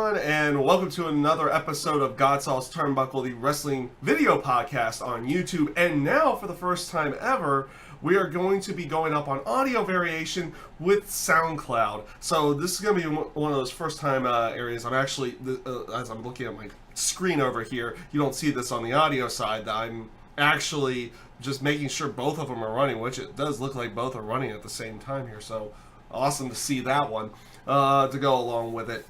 everyone, and welcome to another episode of GodSaw's Turnbuckle, the wrestling video podcast on YouTube. And now, for the first time ever, we are going to be going up on audio variation with SoundCloud. So this is going to be one of those first time areas. I'm actually, as I'm looking at my screen over here, you don't see this on the audio side, that I'm actually just making sure both of them are running, which it does look like both are running at the same time here. So awesome to see that one to go along with it.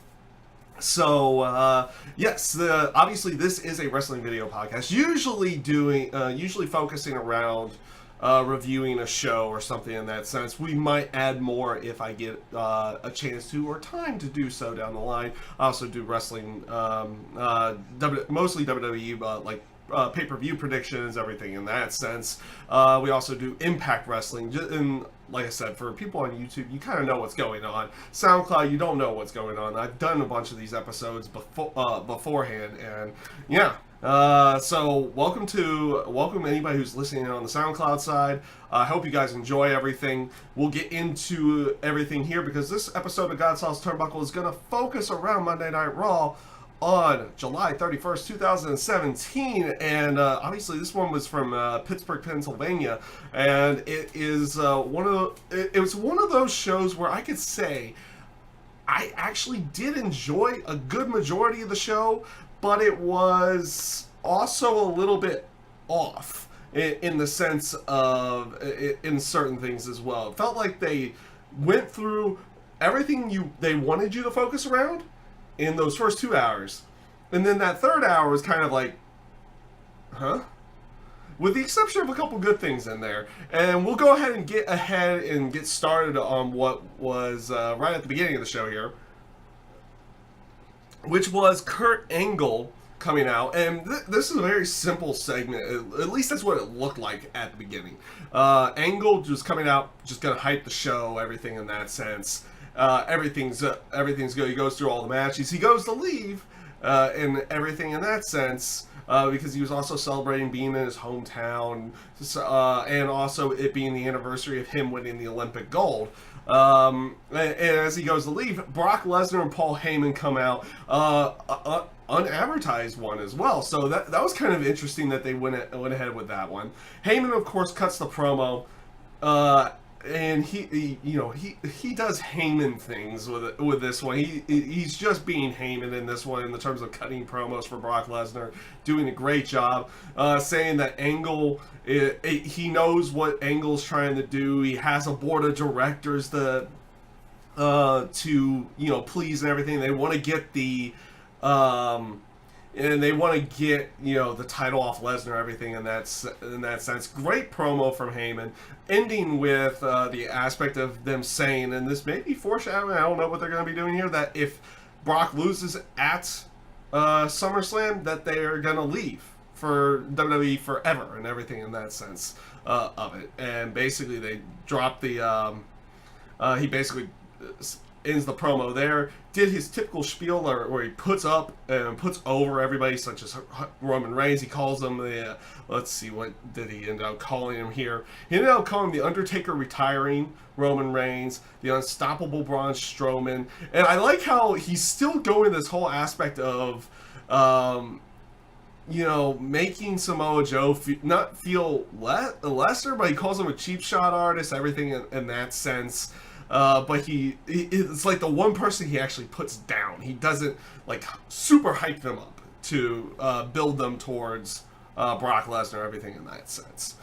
So yes, obviously this is a wrestling video podcast, usually focusing around reviewing a show or something in that sense. We might add more if I get a chance to or time to do so down the line. I also do wrestling, mostly WWE, but like pay-per-view predictions, everything in that sense. We also do Impact Wrestling, and like I said, for people on YouTube, you kind of know what's going on. SoundCloud, you don't know what's going on. I've done a bunch of these episodes beforehand, and yeah. So welcome anybody who's listening on the SoundCloud side. I hope you guys enjoy everything. We'll get into everything here because this episode of GodSaw's Turnbuckle is going to focus around Monday Night Raw on July 31st, 2017, and obviously this one was from Pittsburgh, Pennsylvania, and it is it was one of those shows where I could say I actually did enjoy a good majority of the show, but it was also a little bit off in the sense of in certain things as well. It felt like they went through everything they wanted you to focus around in those first 2 hours, and then that third hour was kind of like, huh? With the exception of a couple good things in there. And we'll go ahead and get started on what was right at the beginning of the show here, which was Kurt Angle coming out, and this is a very simple segment. At least that's what it looked like at the beginning. Angle just coming out, just gonna hype the show, everything in that sense. Everything's good. He goes through all the matches. He goes to leave, and everything in that sense, because he was also celebrating being in his hometown, and also it being the anniversary of him winning the Olympic gold. And as he goes to leave, Brock Lesnar and Paul Heyman come out, unadvertised one as well. So that was kind of interesting that they went ahead with that one. Heyman, of course, cuts the promo. And he does Heyman things with this one. He's just being Heyman in this one in the terms of cutting promos for Brock Lesnar, doing a great job, saying that Angle, he knows what Angle's trying to do. He has a board of directors to please and everything. They want to get the the title off Lesnar, everything in that sense. Great promo from Heyman, ending with the aspect of them saying, and this may be foreshadowing, I don't know what they're going to be doing here, that if Brock loses at SummerSlam, that they are going to leave for WWE forever and everything in that sense of it. And basically they drop the, he basically ends the promo there, did his typical spiel where he puts up and puts over everybody, such as Roman Reigns. He calls him let's see, what did he end up calling him here? He ended up calling him the Undertaker retiring Roman Reigns, the unstoppable Braun Strowman. And I like how he's still going this whole aspect of, making Samoa Joe not feel lesser, but he calls him a cheap shot artist, everything in that sense. But it's like the one person he actually puts down. He doesn't like super hype them up to build them towards Brock Lesnar, everything in that sense.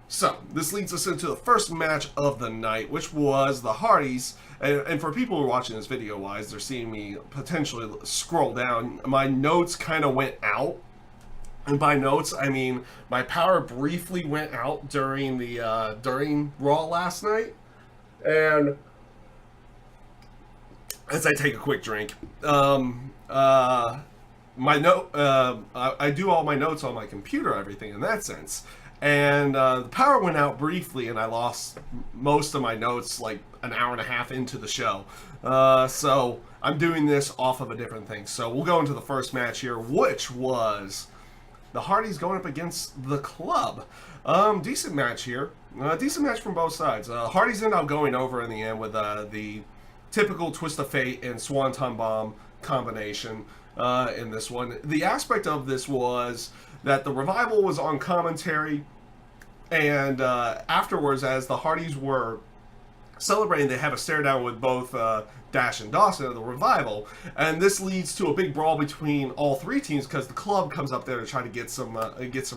So this leads us into the first match of the night, which was the Hardys. And for people who are watching this video wise, they're seeing me potentially scroll down. My notes kind of went out. And by notes, I mean my power briefly went out during Raw last night. And as I take a quick drink, I do all my notes on my computer, everything in that sense. And the power went out briefly, and I lost most of my notes like an hour and a half into the show. So I'm doing this off of a different thing. So we'll go into the first match here, which was the Hardys going up against the Club. Decent match here. Decent match from both sides. Hardys ended up going over in the end with the typical twist of fate and swanton bomb combination in this one. The aspect of this was that the Revival was on commentary, and afterwards, as the Hardys were celebrating, they have a stare down with both Dash and Dawson of the Revival, and this leads to a big brawl between all three teams because the club comes up there to try to get some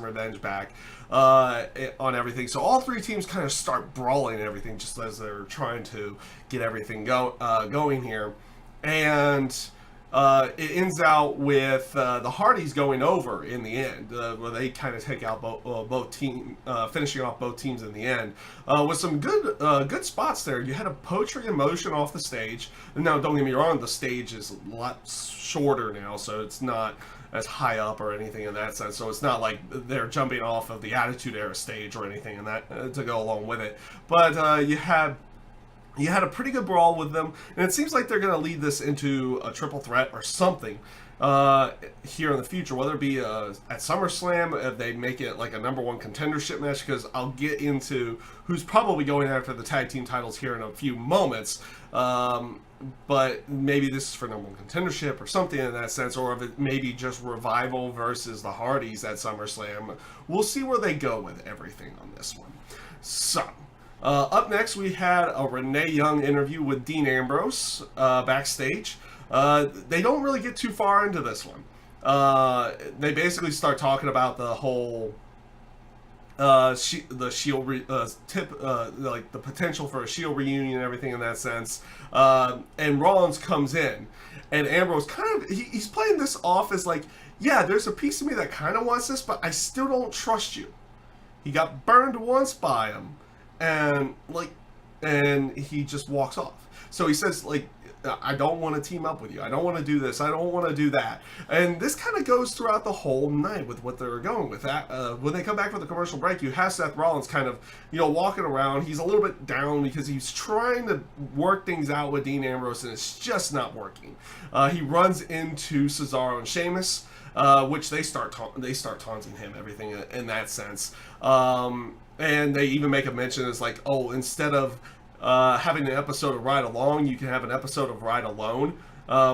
revenge back on everything. So all three teams kind of start brawling and everything just as they're trying to get everything going here, and it ends out with the Hardys going over in the end, where they kind of take out both teams, finishing off both teams in the end with some good spots there. You had a poetry in motion off the stage. Now, don't get me wrong, the stage is a lot shorter now, so it's not as high up or anything in that sense. So it's not like they're jumping off of the Attitude Era stage or anything in that to go along with it. But you had a pretty good brawl with them, and it seems like they're going to lead this into a triple threat or something here in the future, whether it be at SummerSlam, if they make it like a #1 contendership match, because I'll get into who's probably going after the tag team titles here in a few moments, but maybe this is for #1 contendership or something in that sense, or if it maybe just Revival versus the Hardys at SummerSlam. We'll see where they go with everything on this one. So, up next, we had a Renee Young interview with Dean Ambrose backstage. They don't really get too far into this one. They basically start talking about the whole the Shield like the potential for a Shield reunion and everything in that sense. And Rollins comes in, and Ambrose kind of he's playing this off as like, yeah, there's a piece of me that kind of wants this, but I still don't trust you. He got burned once by him. And he just walks off. So he says, like, I don't want to team up with you. I don't want to do this. I don't want to do that. And this kind of goes throughout the whole night with what they're going with. That when they come back for the commercial break, you have Seth Rollins kind of, walking around. He's a little bit down because he's trying to work things out with Dean Ambrose, and it's just not working. He runs into Cesaro and Sheamus, which they start taunting him, everything in that sense. And they even make a mention, it's like, oh, instead of having an episode of Ride Along, you can have an episode of Ride Alone,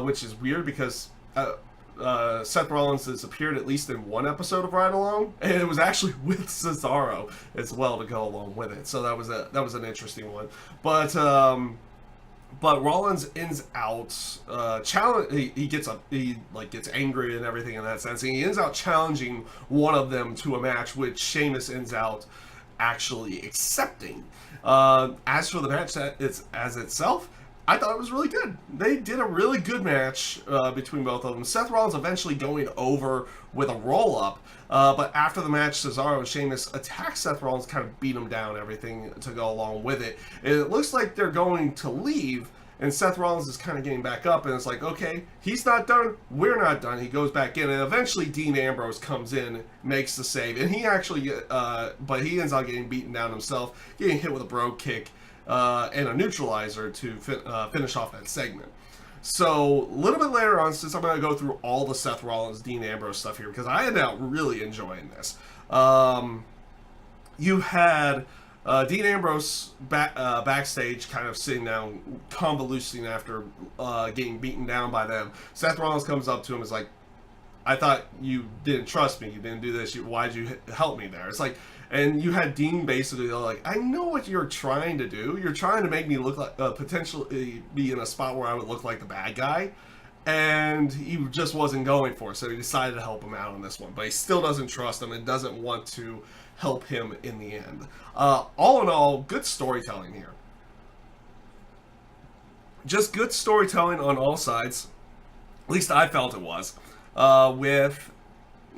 which is weird because Seth Rollins has appeared at least in one episode of Ride Along, and it was actually with Cesaro as well to go along with it. So that was an interesting one. But Rollins ends out he gets angry and everything in that sense, and he ends out challenging one of them to a match, which Sheamus ends out actually accepting. As for the match as itself, I thought it was really good. They did a really good match between both of them. Seth Rollins eventually going over with a roll-up, but after the match, Cesaro and Sheamus attack Seth Rollins, kind of beat him down, everything to go along with it. And it looks like they're going to leave, and Seth Rollins is kind of getting back up, and it's like, okay, he's not done, we're not done. He goes back in, and eventually Dean Ambrose comes in, makes the save, and he actually, but he ends up getting beaten down himself, getting hit with a brogue kick and a neutralizer to finish off that segment. So, a little bit later on, since I'm going to go through all the Seth Rollins, Dean Ambrose stuff here, because I ended up really enjoying this. You had Dean Ambrose backstage kind of sitting down, convoluting after getting beaten down by them. Seth Rollins comes up to him and is like, I thought you didn't trust me. You didn't do this. Why'd you help me there? It's like, and you had Dean basically like, I know what you're trying to do. You're trying to make me look like, potentially be in a spot where I would look like the bad guy. And he just wasn't going for it. So he decided to help him out on this one. But he still doesn't trust him and doesn't want to help him in the end. All in all, good storytelling here. Just good storytelling on all sides. At least I felt it was. With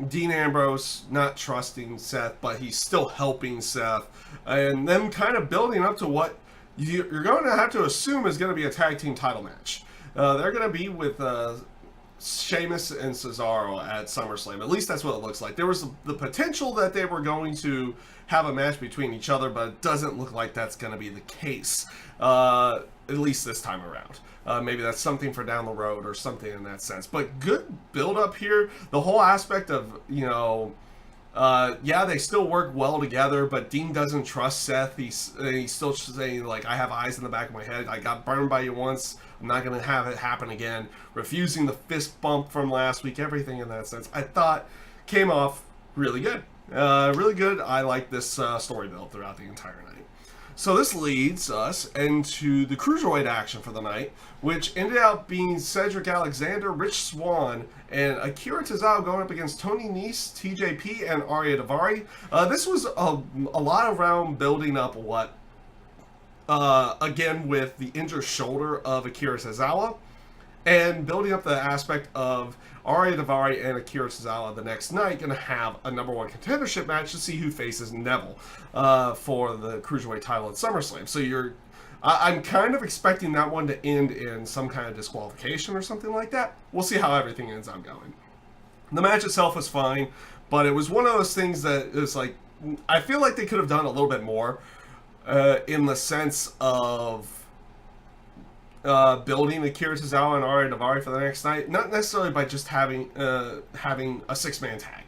Dean Ambrose not trusting Seth, but he's still helping Seth. And them kind of building up to what you're going to have to assume is going to be a tag team title match. They're going to be with Sheamus and Cesaro at SummerSlam. At least that's what it looks like. There was the potential that they were going to have a match between each other, but it doesn't look like that's going to be the case, at least this time around. Maybe that's something for down the road or something in that sense. But good build up here. The whole aspect of, Yeah, they still work well together, but Dean doesn't trust Seth. He's still saying, like, I have eyes in the back of my head. I got burned by you once. I'm not going to have it happen again. Refusing the fist bump from last week, everything in that sense, I thought came off really good. Really good. I like this story build throughout the entire night. So this leads us into the Cruiserweight action for the night, which ended up being Cedric Alexander, Rich Swann, and Akira Tozawa going up against Tony Nese, TJP, and Arya Daivari. This was a lot around building up what, again, with the injured shoulder of Akira Tozawa, and building up the aspect of Arya Daivari and Akira Tozawa the next night going to have a number one contendership match to see who faces Neville for the Cruiserweight title at SummerSlam. So I'm kind of expecting that one to end in some kind of disqualification or something like that. We'll see how everything ends up going. The match itself was fine, but it was one of those things that is like, I feel like they could have done a little bit more in the sense of building Akira Tozawa and Arya Daivari for the next night, not necessarily by just having a 6-man tag.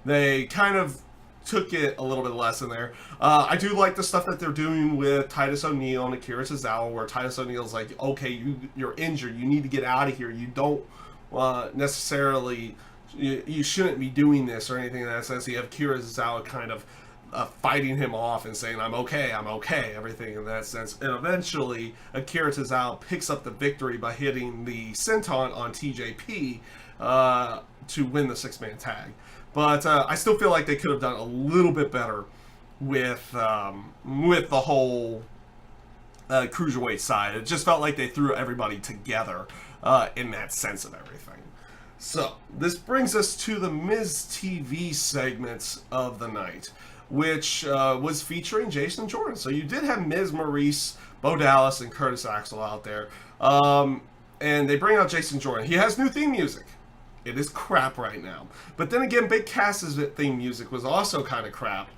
They kind of took it a little bit less in there. I do like the stuff that they're doing with Titus O'Neil and Akira Tozawa, where Titus O'Neil's like, okay, you're injured, you need to get out of here, you don't necessarily, you shouldn't be doing this or anything in that sense. You have Akira Tozawa kind of fighting him off and saying, I'm okay, everything in that sense. And eventually, Akira Tozawa picks up the victory by hitting the senton on TJP to win the 6-man tag. But I still feel like they could have done a little bit better with the whole Cruiserweight side. It just felt like they threw everybody together in that sense of everything. So, this brings us to the Miz TV segments of the night, which was featuring Jason Jordan. So you did have Miz, Maurice, Bo Dallas, and Curtis Axel out there. And they bring out Jason Jordan. He has new theme music. It is crap right now. But then again, Big Cass's theme music was also kind of crap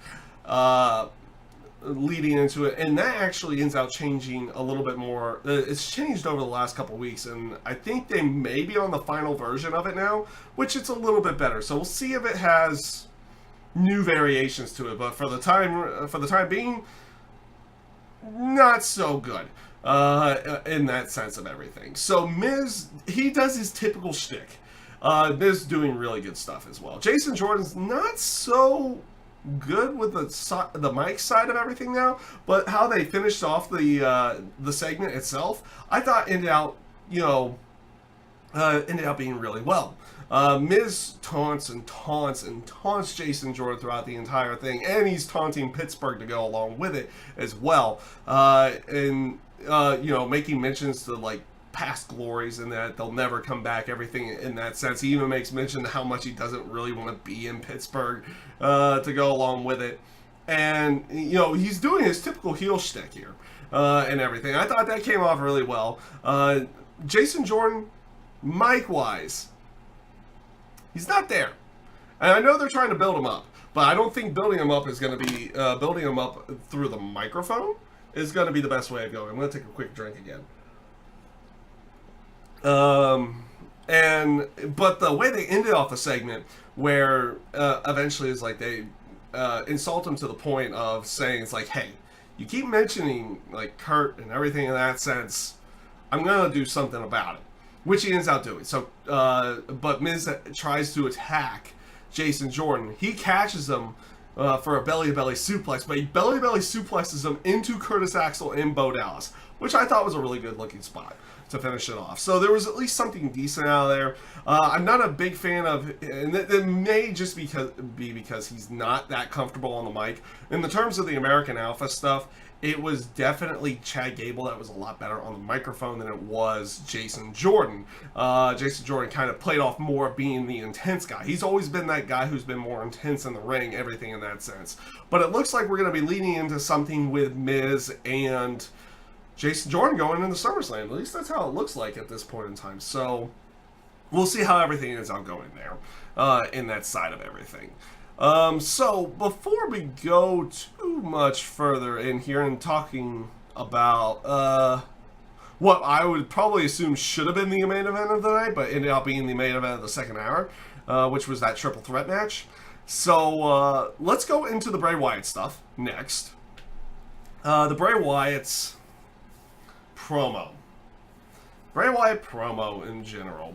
leading into it. And that actually ends out changing a little bit more. It's changed over the last couple weeks. And I think they may be on the final version of it now, which it's a little bit better. So we'll see if it has new variations to it, but for the time being, not so good in that sense of everything. So Miz, he does his typical shtick. Miz doing really good stuff as well. Jason Jordan's not so good with the mic side of everything now, but how they finished off the segment itself, I thought ended out being really well. Miz taunts Jason Jordan throughout the entire thing, and he's taunting Pittsburgh to go along with it as well. Making mentions to like past glories and that they'll never come back, everything in that sense. He even makes mention to how much he doesn't really want to be in Pittsburgh to go along with it. And, he's doing his typical heel shtick here and everything. I thought that came off really well. Jason Jordan, mic-wise, he's not there. And I know they're trying to build him up, but I don't think building him up is going to be, building him up through the microphone is going to be the best way of going. I'm going to take a quick drink again. But the way they ended off the segment, where eventually it's like they insult him to the point of saying, it's like, hey, you keep mentioning like Kurt and everything in that sense, I'm going to do something about it. Which he ends up doing. So, but Miz tries to attack Jason Jordan. He catches him for a belly-to-belly suplex, but he belly-to-belly suplexes him into Curtis Axel and Bo Dallas, which I thought was a really good-looking spot to finish it off. So there was at least something decent out of there. I'm not a big fan of, and it may just be because he's not that comfortable on the mic. In the terms of the American Alpha stuff, it was definitely Chad Gable that was a lot better on the microphone than it was Jason Jordan. Jason Jordan kind of played off more of being the intense guy. He's always been that guy who's been more intense in the ring, everything in that sense. But it looks like we're going to be leading into something with Miz and Jason Jordan going into SummerSlam. At least that's how it looks like at this point in time. So we'll see how everything ends up going there in that side of everything. So before we go too much further in here and talking about what I would probably assume should have been the main event of the night, but ended up being the main event of the second hour, which was that triple threat match. So let's go into the Bray Wyatt stuff next. The Bray Wyatt's promo. Bray Wyatt promo in general.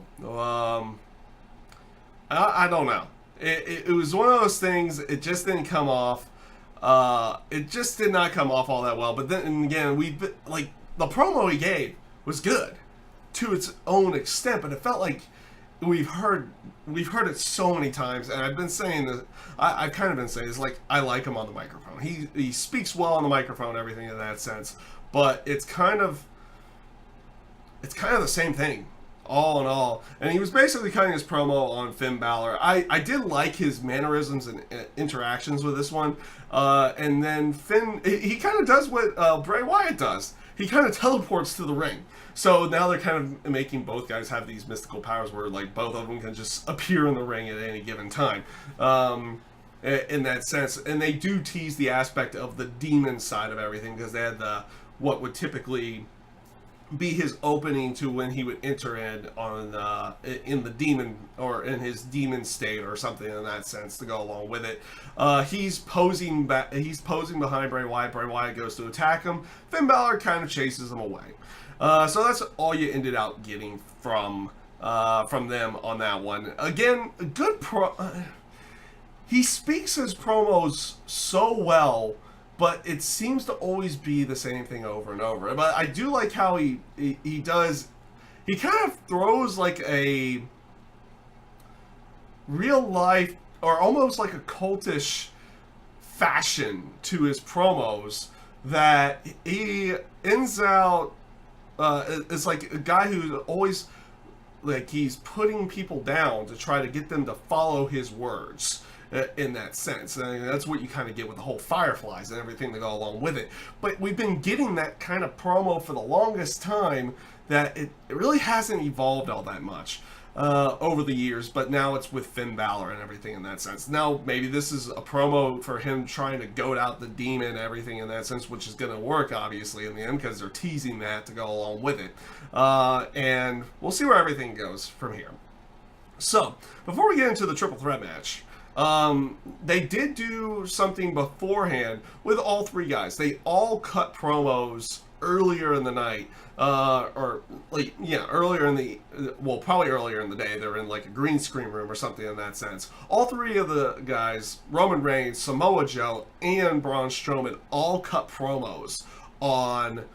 I don't know. It was one of those things, it just didn't come off. It just did not come off all that well. But then again, the promo he gave was good to its own extent, but it felt like we've heard it so many times, and I've been saying this. I've kind of been saying it's like I like him on the microphone. He speaks well on the microphone, everything in that sense. But it's kind of the same thing, all in all. And he was basically cutting his promo on Finn Balor. I did like his mannerisms and interactions with this one. And then Finn, he kind of does what Bray Wyatt does. He kind of teleports to the ring. So now they're kind of making both guys have these mystical powers where like both of them can just appear in the ring at any given time. In that sense. And they do tease the aspect of the demon side of everything, because they had what would typically be his opening to when he would enter in the demon, or in his demon state or something in that sense to go along with it. He's posing behind Bray Wyatt. Bray Wyatt goes to attack him. Finn Balor kind of chases him away. So that's all you ended up getting from them on that one. Again, good he speaks his promos so well, but it seems to always be the same thing over and over. But I do like how he does. He kind of throws like a real life, or almost like a cultish fashion to his promos, that he ends out. It's like a guy who's always like he's putting people down to try to get them to follow his words. In that sense. I mean, that's what you kind of get with the whole Fireflies and everything that go along with it. But we've been getting that kind of promo for the longest time, that it really hasn't evolved all that much over the years, but now it's with Finn Balor and everything in that sense. Now, maybe this is a promo for him trying to goad out the demon and everything in that sense, which is going to work, obviously, in the end, because they're teasing that to go along with it. And we'll see where everything goes from here. So, before we get into the triple threat match, they did do something beforehand with all three guys. They all cut promos earlier in the night, earlier in the, probably earlier in the day. They're in like a green screen room or something in that sense. All three of the guys, Roman Reigns, Samoa Joe, and Braun Strowman, all cut promos on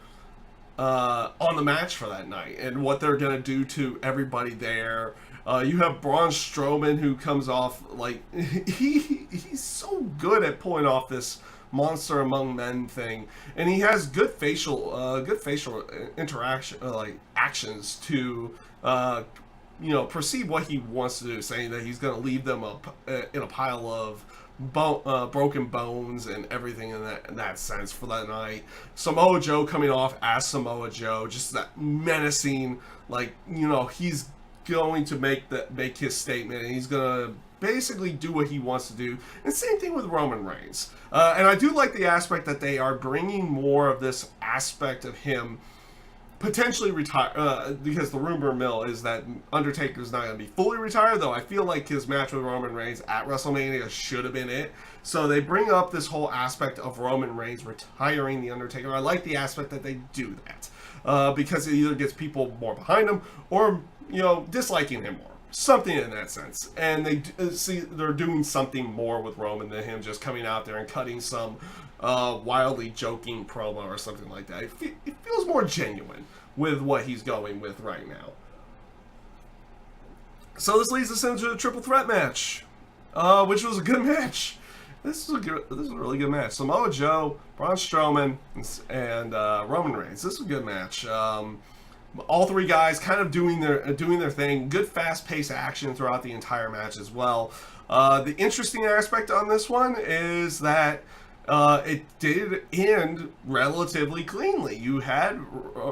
the match for that night and what they're gonna do to everybody there. You have Braun Strowman, who comes off like he's so good at pulling off this monster among men thing, and he has good facial interaction, actions to perceive what he wants to do, saying that he's going to leave them up in a pile of broken bones and everything in that sense for that night. Samoa Joe coming off as Samoa Joe, just that menacing, he's going to make his statement, and he's gonna basically do what he wants to do. And same thing with Roman Reigns. And I do like the aspect that they are bringing more of this aspect of him potentially retire, because the rumor mill is that Undertaker's not going to be fully retired, though I feel like his match with Roman Reigns at WrestleMania should have been it. So they bring up this whole aspect of Roman Reigns retiring the Undertaker. I like the aspect that they do that, because it either gets people more behind him, or disliking him more, something in that sense. And they're doing something more with Roman than him just coming out there and cutting some wildly joking promo or something like that. It feels more genuine with what he's going with right now. So this leads us into the triple threat match, which was a good match. This is a really good match. Samoa Joe, Braun Strowman, and Roman Reigns. This is a good match. All three guys kind of doing their thing. Good fast-paced action throughout the entire match as well. The interesting aspect on this one is that it did end relatively cleanly. You had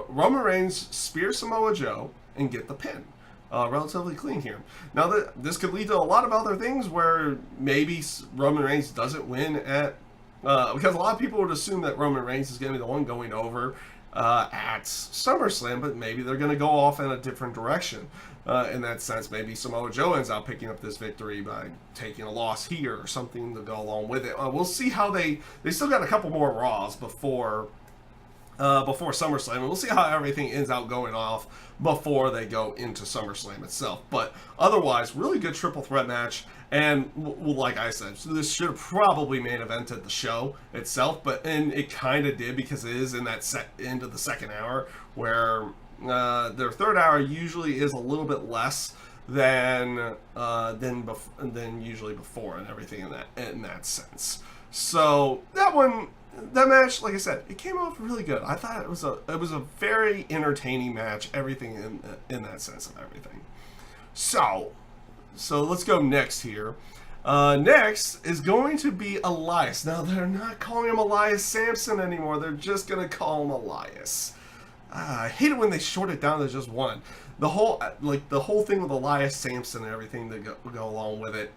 Roman Reigns spear Samoa Joe and get the pin. Relatively clean here. Now, this could lead to a lot of other things where maybe Roman Reigns doesn't win at... because a lot of people would assume that Roman Reigns is going to be the one going over at SummerSlam, but maybe they're going to go off in a different direction. In that sense, maybe Samoa Joe ends up picking up this victory by taking a loss here or something to go along with it. We'll see how they still got a couple more Raws before SummerSlam, and we'll see how everything ends out going off before they go into SummerSlam itself. But otherwise, really good triple threat match, and like I said, so this should have probably main evented the show itself, and it kind of did, because it is in that end of the second hour where their third hour usually is a little bit less than usually before, and everything in that sense. So that match, like I said, it came off really good. I thought it was a very entertaining match. Everything in that sense of everything. So let's go next here. Next is going to be Elias. Now they're not calling him Elias Sampson anymore. They're just gonna call him Elias. I hate it when they short it down to just one. The whole thing with Elias Sampson and everything that go along with it.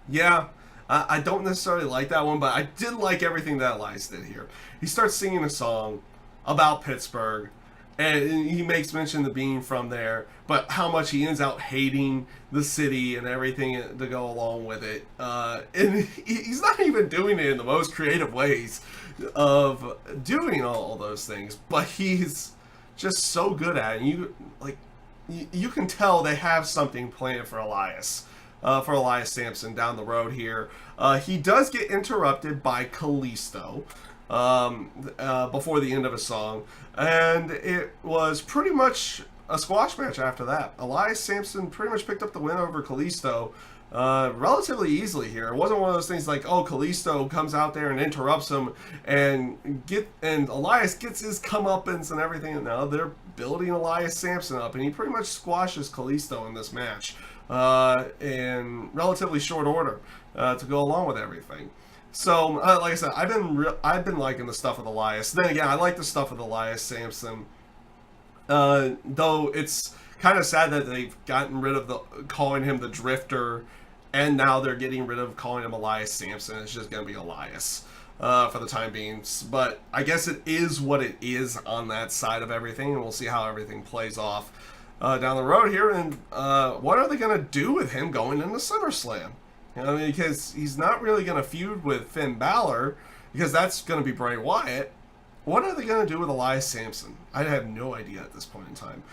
Yeah. I don't necessarily like that one, but I did like everything that Elias did here. He starts singing a song about Pittsburgh, and he makes mention of being from there, but how much he ends out hating the city and everything to go along with it. And he's not even doing it in the most creative ways of doing all those things, but he's just so good at it. You can tell they have something planned for Elias. For Elias Sampson down the road here. He does get interrupted by Kalisto before the end of a song, and it was pretty much a squash match after that. Elias Sampson pretty much picked up the win over Kalisto relatively easily here. It wasn't one of those things like, oh, Kalisto comes out there and interrupts him and Elias gets his comeuppance and everything. Now they're building Elias Sampson up, and he pretty much squashes Kalisto in this match in relatively short order to go along with everything. So, like I said, I've been liking the stuff with Elias. Then again, I like the stuff with Elias Sampson. Though it's kind of sad that they've gotten rid of calling him the Drifter, and now they're getting rid of calling him Elias Sampson. It's just going to be Elias for the time being. But I guess it is what it is on that side of everything, and we'll see how everything plays off down the road here. And what are they going to do with him going into SummerSlam? Because he's not really going to feud with Finn Balor, because that's going to be Bray Wyatt. What are they going to do with Elias Sampson? I have no idea at this point in time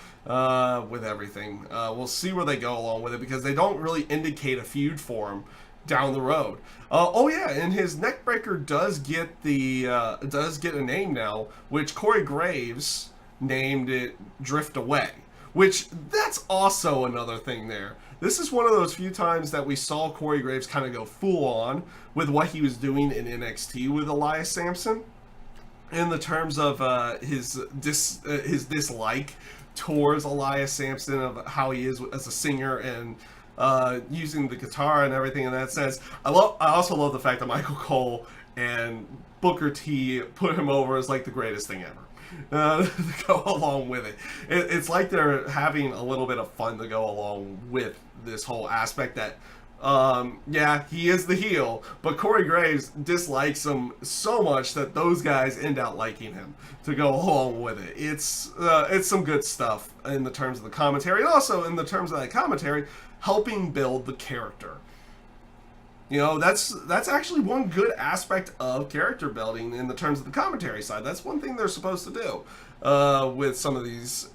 with everything. We'll see where they go along with it, because they don't really indicate a feud for him down the road. Oh yeah, and his neckbreaker does get a name now, which Corey Graves named it Drift Away, which that's also another thing there. This is one of those few times that we saw Corey Graves kind of go full on with what he was doing in NXT with Elias Sampson, in the terms of his dislike towards Elias Sampson, of how he is as a singer and using the guitar and everything in that sense. I also love the fact that Michael Cole and Booker T put him over as like the greatest thing ever. To go along with it. It's like they're having a little bit of fun to go along with this whole aspect that, yeah, he is the heel, but Corey Graves dislikes him so much that those guys end out liking him to go along with it. It's some good stuff in the terms of the commentary, and also in the terms of that commentary, helping build the character. That's actually one good aspect of character building in the terms of the commentary side. That's one thing they're supposed to do with some of these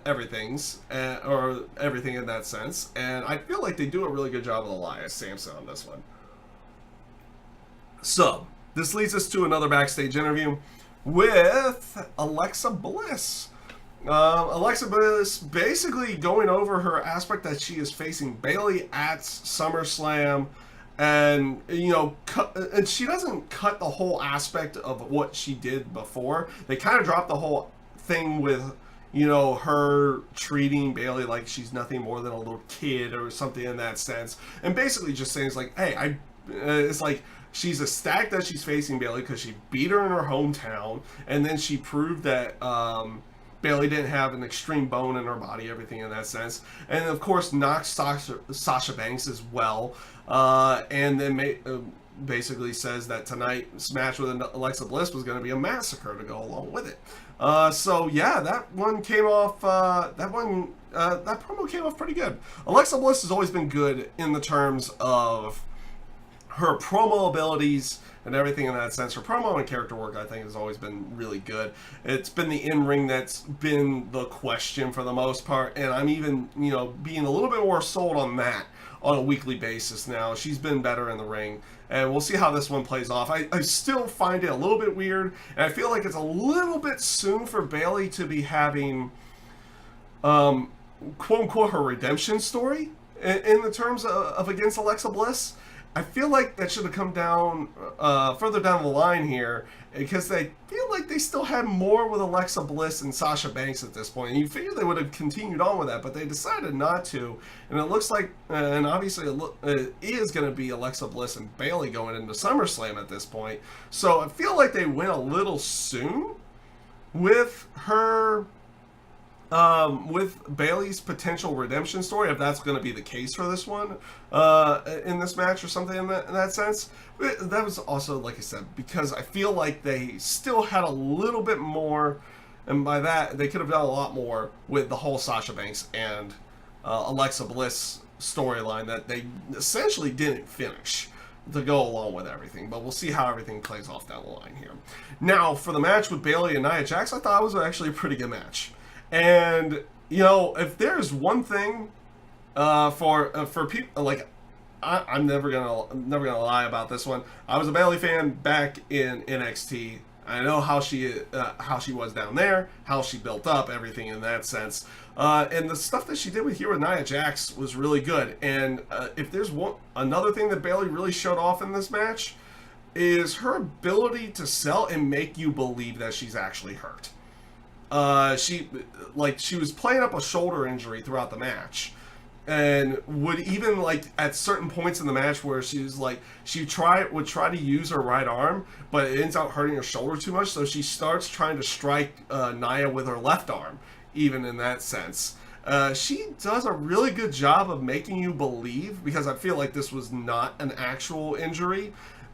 everythings, or everything in that sense. And I feel like they do a really good job with Elias Sampson on this one. So, this leads us to another backstage interview with Alexa Bliss. Alexa Bliss basically going over her aspect that she is facing Bayley at SummerSlam. And, and she doesn't cut the whole aspect of what she did before. They kind of dropped the whole thing with, her treating Bayley like she's nothing more than a little kid or something in that sense. And basically just saying, it's like, hey, it's like she's ecstatic that she's facing Bayley because she beat her in her hometown. And then she proved that Bayley didn't have an extreme bone in her body, everything in that sense. And, of course, knocked Sasha Banks as well. And then basically says that tonight's match with Alexa Bliss was going to be a massacre to go along with it. So yeah, that one came off. That promo came off pretty good. Alexa Bliss has always been good in the terms of her promo abilities and everything in that sense. Her promo and character work, I think, has always been really good. It's been the in-ring that's been the question for the most part, and I'm even, being a little bit more sold on that on a weekly basis now. She's been better in the ring, and we'll see how this one plays off. I still find it a little bit weird, and I feel like it's a little bit soon for Bayley to be having, quote-unquote, her redemption story in the terms of against Alexa Bliss. I feel like that should have come down further down the line here, because they feel like they still had more with Alexa Bliss and Sasha Banks at this point. And you figured they would have continued on with that, but they decided not to. And it looks like, and obviously it is going to be Alexa Bliss and Bayley going into SummerSlam at this point. So I feel like they went a little soon with her. With Bayley's potential redemption story, if that's going to be the case for this one, in this match or something in that sense. That was also, like I said, because I feel like they still had a little bit more, and by that, they could have done a lot more with the whole Sasha Banks and Alexa Bliss storyline that they essentially didn't finish to go along with everything. But we'll see how everything plays off down the line here. Now, for the match with Bayley and Nia Jax, I thought it was actually a pretty good match. And if there's one thing for people, like, I'm never gonna lie about this one. I was a Bayley fan back in NXT. I know how she was down there, how she built up, everything in that sense. And the stuff that she did here with Nia Jax was really good. And if there's another thing that Bayley really showed off in this match, is her ability to sell and make you believe that she's actually hurt. She was playing up a shoulder injury throughout the match, and would even, like, at certain points in the match where she was like, would try to use her right arm, but it ends up hurting her shoulder too much, so she starts trying to strike Nia with her left arm, even in that sense. She does a really good job of making you believe, because I feel like this was not an actual injury,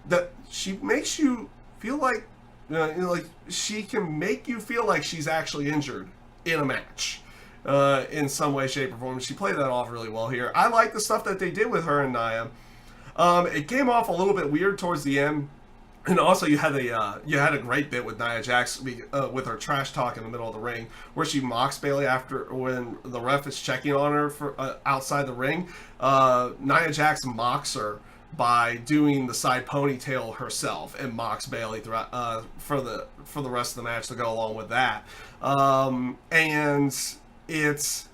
that she makes you feel like, like she can make you feel like she's actually injured in a match, in some way, shape, or form. She played that off really well here. I like the stuff that they did with her and Nia. It came off a little bit weird towards the end, and also you had a great bit with Nia Jax with her trash talk in the middle of the ring, where she mocks Bayley after when the ref is checking on her for outside the ring. Nia Jax mocks her by doing the side ponytail herself, and mocks Bayley throughout for the rest of the match to go along with that. And it's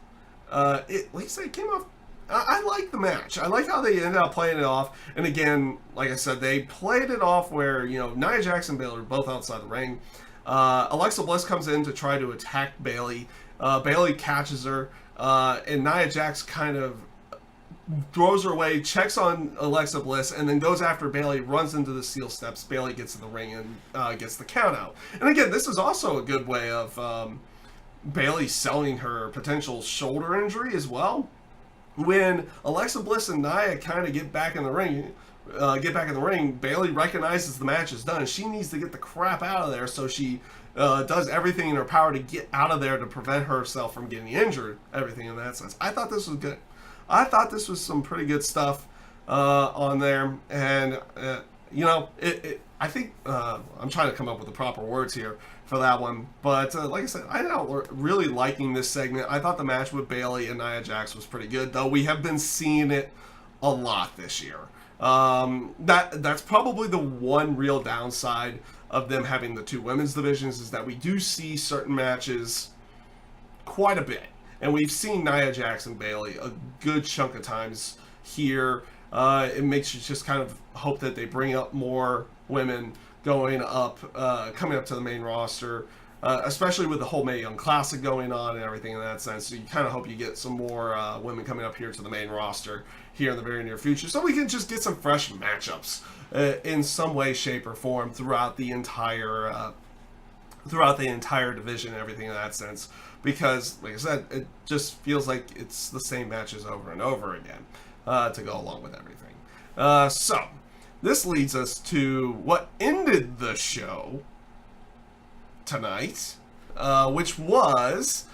like I said, it came off. I like the match. I like how they ended up playing it off. And again, like I said, they played it off where Nia Jax and Bayley are both outside the ring. Alexa Bliss comes in to try to attack Bayley. Bayley catches her, and Nia Jax kind of throws her away, checks on Alexa Bliss, and then goes after Bayley, runs into the steel steps. Bayley gets in the ring and gets the count out. And again, this is also a good way of Bayley selling her potential shoulder injury as well. When Alexa Bliss and Nia kind of get back in the ring, Bayley recognizes the match is done. She needs to get the crap out of there, so she does everything in her power to get out of there to prevent herself from getting injured, everything in that sense. I thought this was good. I thought this was some pretty good stuff on there, and I think I'm trying to come up with the proper words here for that one, but like I said, I'm really liking this segment. I thought the match with Bayley and Nia Jax was pretty good, though we have been seeing it a lot this year. That's probably the one real downside of them having the two women's divisions, is that we do see certain matches quite a bit. And we've seen Nia Jax and Bayley a good chunk of times here. It makes you just kind of hope that they bring up more women coming up to the main roster, especially with the whole Mae Young Classic going on and everything in that sense. So you kind of hope you get some more women coming up here to the main roster here in the very near future, so we can just get some fresh matchups in some way, shape, or form throughout the entire division and everything in that sense. Because, like I said, it just feels like it's the same matches over and over again to go along with everything. So, this leads us to what ended the show tonight, which was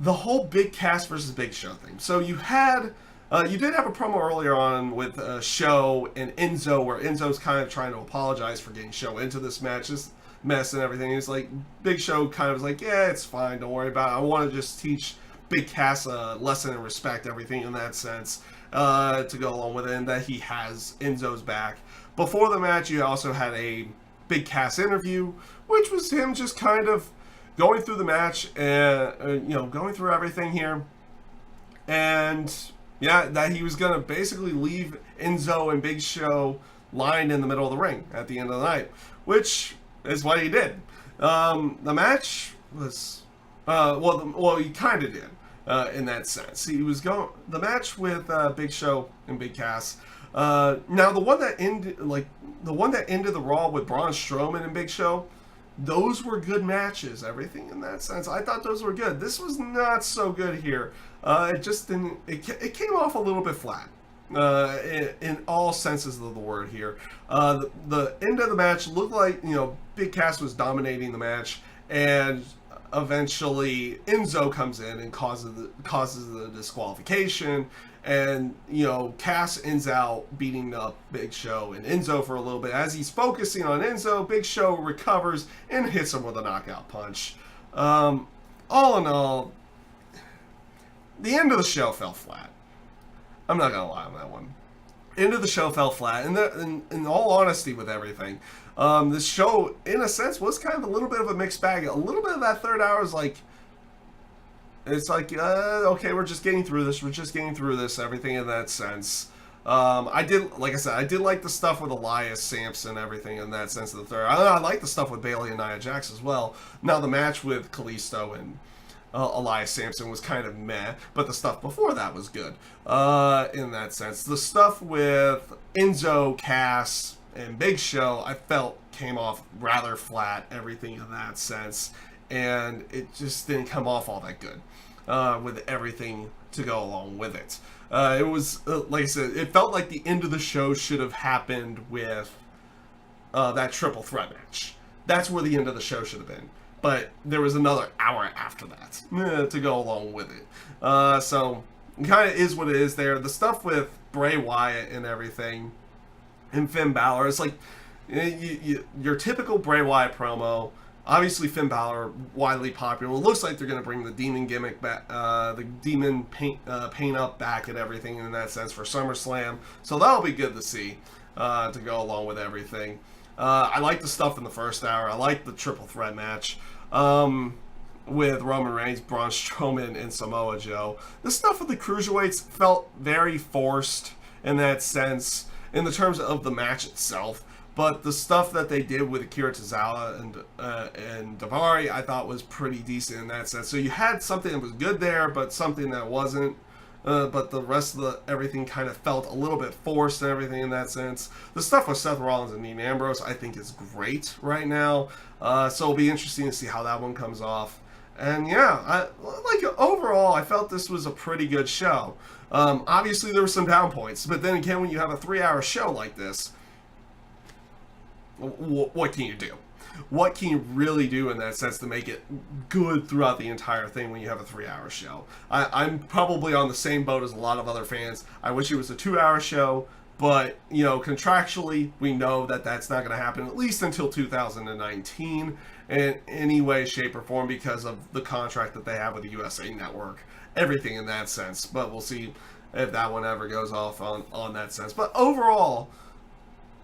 the whole Big Cass versus Big Show thing. So you had, you did have a promo earlier on with Show and Enzo, where Enzo's kind of trying to apologize for getting Show into this match, this mess and everything. He's like, Big Show kind of was like, yeah, it's fine, don't worry about it. I want to just teach Big Cass a lesson in respect, everything in that sense, to go along with it, and that he has Enzo's back. Before the match, you also had a Big Cass interview, which was him just kind of going through the match and, going through everything here. And, yeah, that he was going to basically leave Enzo and Big Show lying in the middle of the ring at the end of the night, which is what he did. The match was, he kind of did, in that sense. He was going, the match with Big Show and Big Cass. Now, the one that ended the Raw with Braun Strowman and Big Show, those were good matches, everything in that sense. I thought those were good. This was not so good here. It just didn't, it came off a little bit flat. In all senses of the word here. The end of the match looked like, Big Cass was dominating the match, and eventually Enzo comes in and causes the disqualification, and Cass ends out beating up Big Show and Enzo for a little bit. As he's focusing on Enzo, Big Show recovers and hits him with a knockout punch. All in all, the end of the show fell flat. I'm not gonna lie on that one. End of the show fell flat, and in all honesty with everything, this show, in a sense, was kind of a little bit of a mixed bag. A little bit of that third hour is like, it's like, okay, we're just getting through this, everything in that sense. I did like the stuff with Elias, Samson, everything in that sense of the third. I like the stuff with Bayley and Nia Jax as well. Now, the match with Kalisto and Elias Samson was kind of meh, but the stuff before that was good, in that sense. The stuff with Enzo, Cass, and Big Show, I felt came off rather flat, everything in that sense, and it just didn't come off all that good, with everything to go along with it. It was, like I said, it felt like the end of the show should have happened with that triple threat match. That's where the end of the show should have been. But there was another hour after that to go along with it. So it kind of is what it is there. The stuff with Bray Wyatt and everything, and Finn Balor, it's like your typical Bray Wyatt promo. Obviously, Finn Balor, widely popular. It looks like they're going to bring the demon gimmick back, the demon paint up back and everything in that sense for SummerSlam. So that'll be good to see, to go along with everything. I like the stuff in the first hour. I like the triple threat match with Roman Reigns, Braun Strowman, and Samoa Joe. The stuff with the cruiserweights felt very forced in that sense, in the terms of the match itself. But the stuff that they did with Akira Tozawa and Daivari, I thought was pretty decent in that sense. So you had something that was good there, but something that wasn't. But the rest of everything kind of felt a little bit forced and everything in that sense. The stuff with Seth Rollins and Dean Ambrose, I think, is great right now. So it'll be interesting to see how that one comes off. And yeah, overall, I felt this was a pretty good show. Obviously, there were some down points, but then again, when you have a 3-hour show like this, what can you do? What can you really do in that sense to make it good throughout the entire thing when you have a 3-hour show? I'm probably on the same boat as a lot of other fans. I wish it was a 2-hour show, but, contractually, we know that that's not going to happen, at least until 2019, in any way, shape, or form, because of the contract that they have with the USA Network. Everything in that sense. But we'll see if that one ever goes off on that sense. But overall,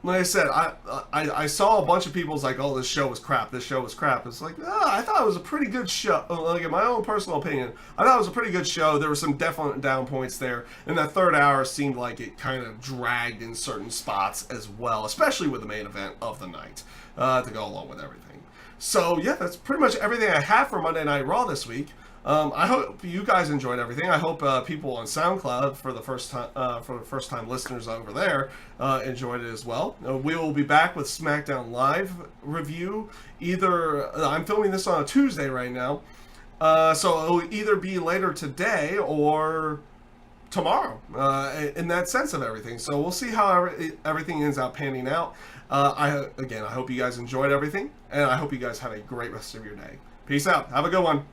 like I said, I saw a bunch of people's like, oh, this show was crap. It's like, I thought it was a pretty good show. Like, in my own personal opinion, I thought it was a pretty good show. There were some definite down points there. And that third hour seemed like it kind of dragged in certain spots as well, especially with the main event of the night, to go along with everything. So, yeah, that's pretty much everything I have for Monday Night Raw this week. I hope you guys enjoyed everything. I hope people on SoundCloud, for the first time listeners over there, enjoyed it as well. We will be back with SmackDown Live review. I'm filming this on a Tuesday right now, so it will either be later today or tomorrow in that sense of everything. So we'll see how everything ends up panning out. I hope you guys enjoyed everything, and I hope you guys have a great rest of your day. Peace out. Have a good one.